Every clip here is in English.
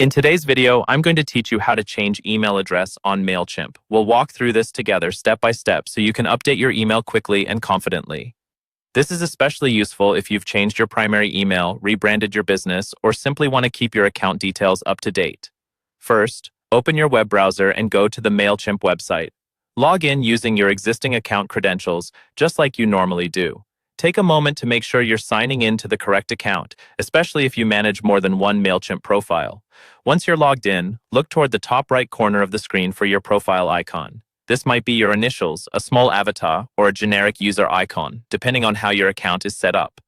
In today's video, I'm going to teach you how to change email address on Mailchimp. We'll walk through this together step by step so you can update your email quickly and confidently. This is especially useful if you've changed your primary email, rebranded your business, or simply want to keep your account details up to date. First, open your web browser and go to the Mailchimp website. Log in using your existing account credentials, just like you normally do. Take a moment to make sure you're signing in to the correct account, especially if you manage more than one Mailchimp profile. Once you're logged in, look toward the top right corner of the screen for your profile icon. This might be your initials, a small avatar, or a generic user icon, depending on how your account is set up.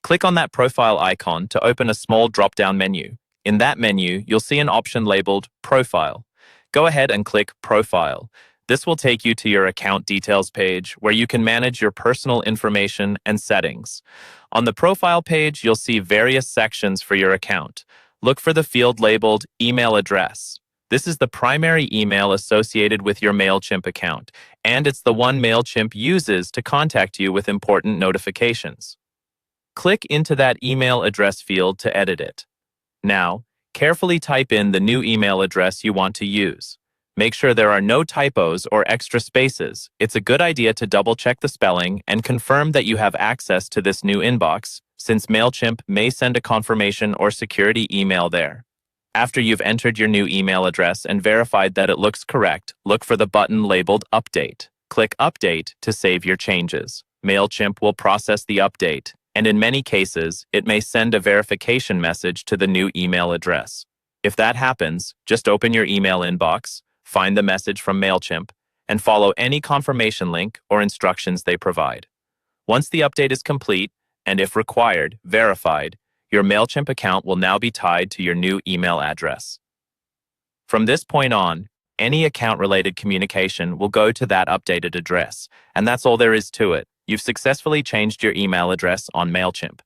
Click on that profile icon to open a small drop-down menu. In that menu, you'll see an option labeled Profile. Go ahead and click Profile. This will take you to your account details page where you can manage your personal information and settings. On the profile page, you'll see various sections for your account. Look for the field labeled Email Address. This is the primary email associated with your Mailchimp account, and it's the one Mailchimp uses to contact you with important notifications. Click into that email address field to edit it. Now, carefully type in the new email address you want to use. Make sure there are no typos or extra spaces. It's a good idea to double-check the spelling and confirm that you have access to this new inbox, since Mailchimp may send a confirmation or security email there. After you've entered your new email address and verified that it looks correct, look for the button labeled Update. Click Update to save your changes. Mailchimp will process the update, and in many cases, it may send a verification message to the new email address. If that happens, just open your email inbox, find the message from Mailchimp, and follow any confirmation link or instructions they provide. Once the update is complete, and if required, verified, your Mailchimp account will now be tied to your new email address. From this point on, any account-related communication will go to that updated address, and that's all there is to it. You've successfully changed your email address on Mailchimp.